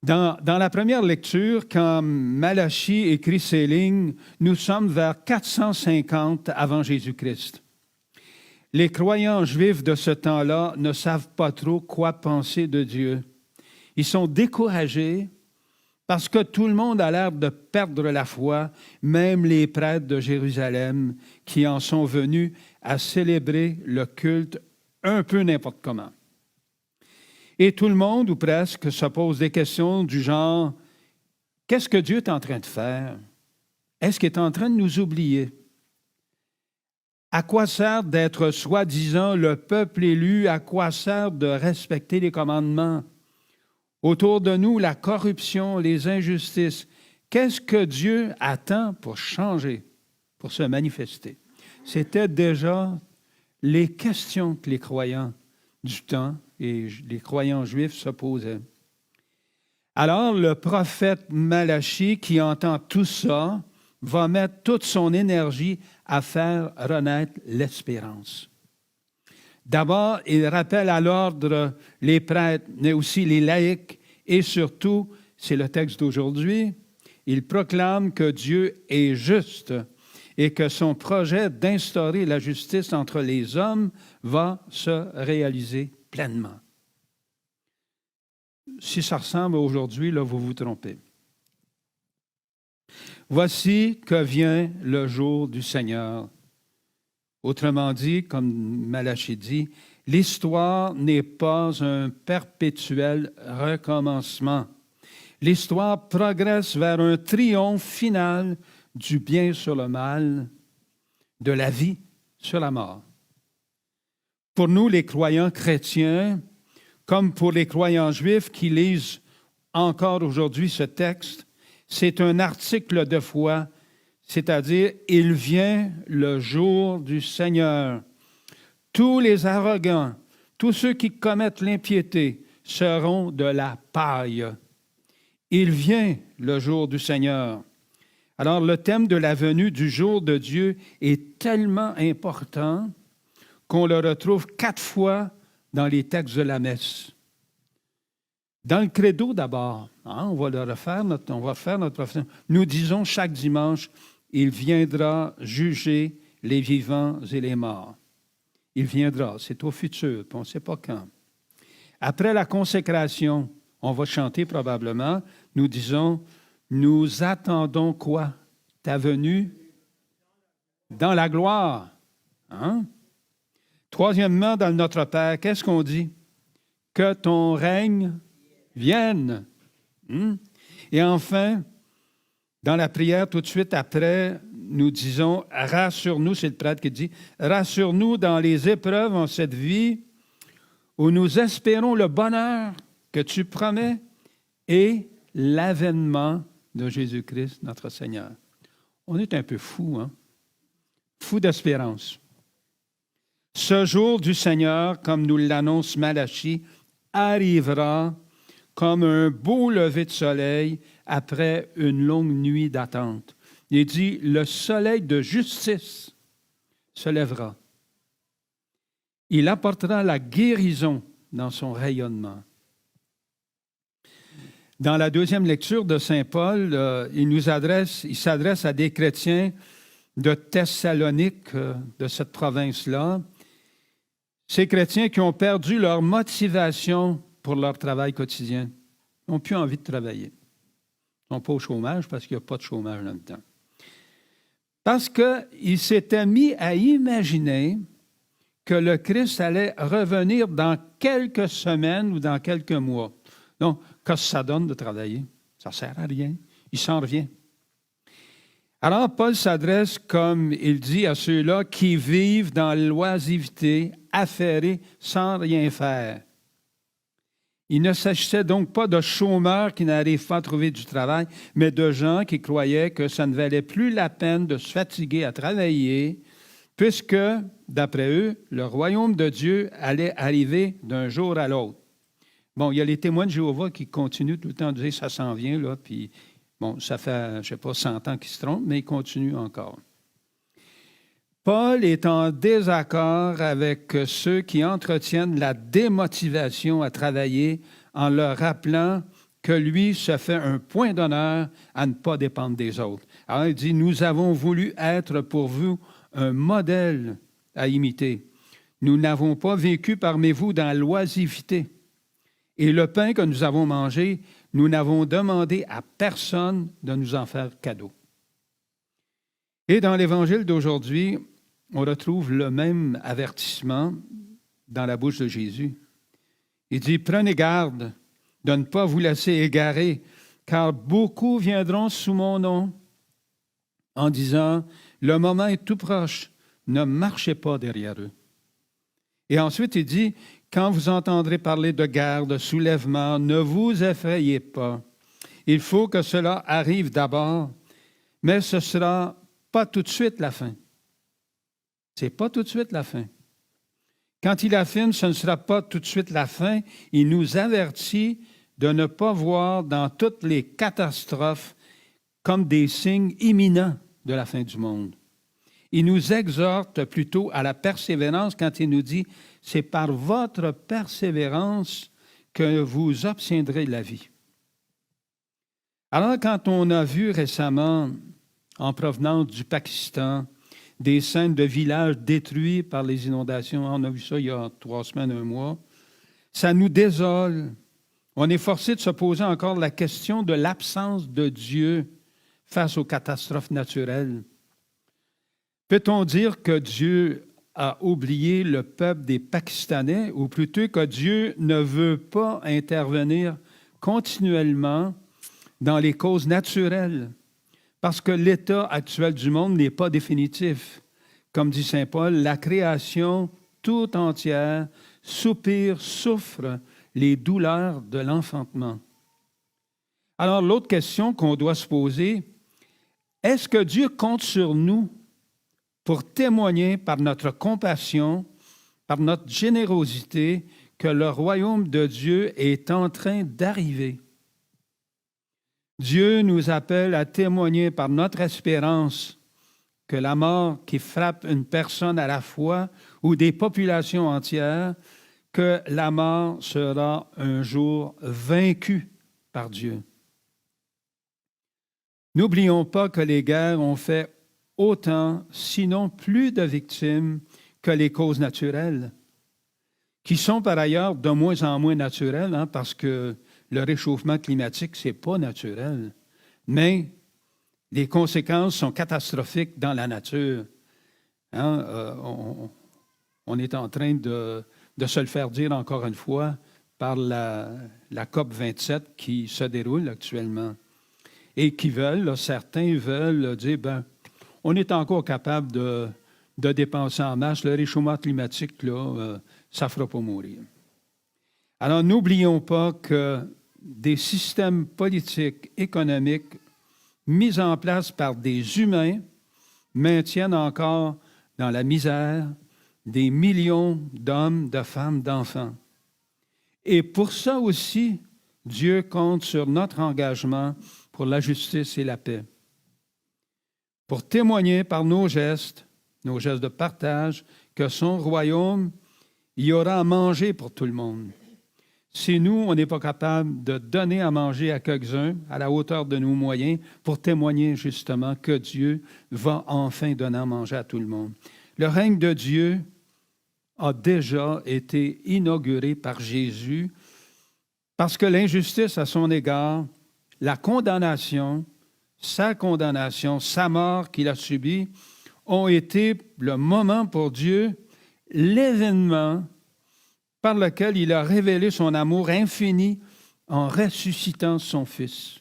Dans la première lecture, quand Malachie écrit ces lignes, nous sommes vers 450 avant Jésus-Christ. Les croyants juifs de ce temps-là ne savent pas trop quoi penser de Dieu. Ils sont découragés parce que tout le monde a l'air de perdre la foi, même les prêtres de Jérusalem qui en sont venus à célébrer le culte un peu n'importe comment. Et tout le monde, ou presque, se pose des questions du genre « Qu'est-ce que Dieu est en train de faire? Est-ce qu'il est en train de nous oublier? À quoi sert d'être soi-disant le peuple élu? À quoi sert de respecter les commandements? Autour de nous, la corruption, les injustices. Qu'est-ce que Dieu attend pour changer, pour se manifester? » C'était déjà les questions que les croyants du temps et les croyants juifs se posaient. Alors, le prophète Malachie, qui entend tout ça, va mettre toute son énergie à faire renaître l'espérance. D'abord, il rappelle à l'ordre les prêtres, mais aussi les laïcs, et surtout, c'est le texte d'aujourd'hui, il proclame que Dieu est juste et que son projet d'instaurer la justice entre les hommes va se réaliser pleinement. Si ça ressemble à aujourd'hui, là, vous vous trompez. Voici que vient le jour du Seigneur. Autrement dit, comme Malachie dit, l'histoire n'est pas un perpétuel recommencement. L'histoire progresse vers un triomphe final du bien sur le mal, de la vie sur la mort. Pour nous, les croyants chrétiens, comme pour les croyants juifs qui lisent encore aujourd'hui ce texte, c'est un article de foi, c'est-à-dire « Il vient le jour du Seigneur. Tous les arrogants, tous ceux qui commettent l'impiété seront de la paille. Il vient le jour du Seigneur. » Alors, le thème de la venue du jour de Dieu est tellement important qu'on le retrouve 4 fois dans les textes de la messe. Dans le credo d'abord, on va le refaire, on va faire notre profession. Nous disons chaque dimanche, « Il viendra juger les vivants et les morts. » Il viendra, c'est au futur, puis on ne sait pas quand. Après la consécration, on va chanter probablement, nous disons, « Nous attendons quoi? Ta venue dans la gloire. » Troisièmement, dans notre Père, qu'est-ce qu'on dit? Que ton règne vienne. Et enfin, dans la prière, tout de suite après, nous disons, rassure-nous, c'est le prêtre qui dit, rassure-nous dans les épreuves en cette vie où nous espérons le bonheur que tu promets et l'avènement de Jésus-Christ, notre Seigneur. On est un peu fous, hein? Fous d'espérance. Ce jour du Seigneur, comme nous l'annonce Malachie, arrivera comme un beau lever de soleil après une longue nuit d'attente. Il dit, le soleil de justice se lèvera. Il apportera la guérison dans son rayonnement. Dans la deuxième lecture de Saint Paul, il s'adresse à des chrétiens de Thessalonique, de cette province-là, ces chrétiens qui ont perdu leur motivation pour leur travail quotidien. Ils n'ont plus envie de travailler. Ils ne sont pas au chômage parce qu'il n'y a pas de chômage en même temps. Parce qu'ils s'étaient mis à imaginer que le Christ allait revenir dans quelques semaines ou dans quelques mois. Donc, qu'est-ce que ça donne de travailler? Ça ne sert à rien. Il s'en revient. Alors, Paul s'adresse, comme il dit, à ceux-là qui vivent dans l'oisiveté, affairés, sans rien faire. Il ne s'agissait donc pas de chômeurs qui n'arrivent pas à trouver du travail, mais de gens qui croyaient que ça ne valait plus la peine de se fatiguer à travailler, puisque, d'après eux, le royaume de Dieu allait arriver d'un jour à l'autre. Bon, il y a les témoins de Jéhovah qui continuent tout le temps de dire « ça s'en vient », là, puis bon, ça fait, je ne sais pas, 100 ans qu'ils se trompent, mais ils continuent encore. Paul est en désaccord avec ceux qui entretiennent la démotivation à travailler en leur rappelant que lui se fait un point d'honneur à ne pas dépendre des autres. Alors il dit, nous avons voulu être pour vous un modèle à imiter. Nous n'avons pas vécu parmi vous dans l'oisiveté. Et le pain que nous avons mangé, nous n'avons demandé à personne de nous en faire cadeau. Et dans l'Évangile d'aujourd'hui, on retrouve le même avertissement dans la bouche de Jésus. Il dit, prenez garde de ne pas vous laisser égarer, car beaucoup viendront sous mon nom en disant, le moment est tout proche, ne marchez pas derrière eux. Et ensuite, il dit, quand vous entendrez parler de guerre, de soulèvement, ne vous effrayez pas. Il faut que cela arrive d'abord, mais ce ne sera pas tout de suite la fin. Ce n'est pas tout de suite la fin. Quand il affirme ce ne sera pas tout de suite la fin, il nous avertit de ne pas voir dans toutes les catastrophes comme des signes imminents de la fin du monde. Il nous exhorte plutôt à la persévérance quand il nous dit « C'est par votre persévérance que vous obtiendrez la vie. » Alors, quand on a vu récemment, en provenance du Pakistan, des scènes de villages détruits par les inondations, on a vu ça il y a 3 semaines, 1 mois, ça nous désole. On est forcé de se poser encore la question de l'absence de Dieu face aux catastrophes naturelles. Peut-on dire que Dieu a oublié le peuple des Pakistanais, ou plutôt que Dieu ne veut pas intervenir continuellement dans les causes naturelles, parce que l'état actuel du monde n'est pas définitif. Comme dit saint Paul, la création tout entière soupire, souffre les douleurs de l'enfantement. Alors, l'autre question qu'on doit se poser, est-ce que Dieu compte sur nous pour témoigner par notre compassion, par notre générosité, que le royaume de Dieu est en train d'arriver? Dieu nous appelle à témoigner par notre espérance que la mort qui frappe une personne à la fois ou des populations entières, que la mort sera un jour vaincue par Dieu. N'oublions pas que les guerres ont fait autant, sinon plus de victimes que les causes naturelles, qui sont par ailleurs de moins en moins naturelles, parce que le réchauffement climatique, ce n'est pas naturel. Mais les conséquences sont catastrophiques dans la nature. On est en train de se le faire dire encore une fois par la COP 27 qui se déroule actuellement. Et qui veulent, certains veulent dire, on est encore capable de dépenser en masse. Le réchauffement climatique, là, ça ne fera pas mourir. Alors, n'oublions pas que des systèmes politiques, économiques, mis en place par des humains, maintiennent encore dans la misère des millions d'hommes, de femmes, d'enfants. Et pour ça aussi, Dieu compte sur notre engagement pour la justice et la paix. Pour témoigner par nos gestes de partage, que son royaume, il y aura à manger pour tout le monde. Si nous, on n'est pas capable de donner à manger à quelques-uns à la hauteur de nos moyens pour témoigner justement que Dieu va enfin donner à manger à tout le monde. Le règne de Dieu a déjà été inauguré par Jésus parce que l'injustice à son égard, la condamnation, sa mort qu'il a subie, ont été le moment pour Dieu, l'événement par lequel il a révélé son amour infini en ressuscitant son Fils.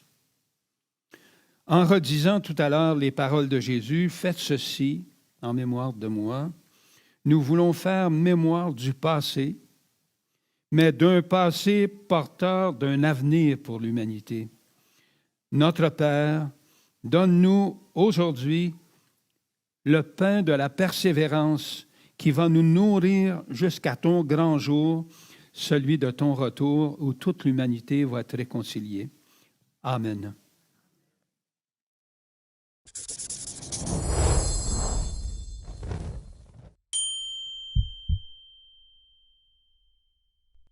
En redisant tout à l'heure les paroles de Jésus, « Faites ceci en mémoire de moi », nous voulons faire mémoire du passé, mais d'un passé porteur d'un avenir pour l'humanité. Notre Père, donne-nous aujourd'hui le pain de la persévérance qui va nous nourrir jusqu'à ton grand jour, celui de ton retour où toute l'humanité va être réconciliée. Amen.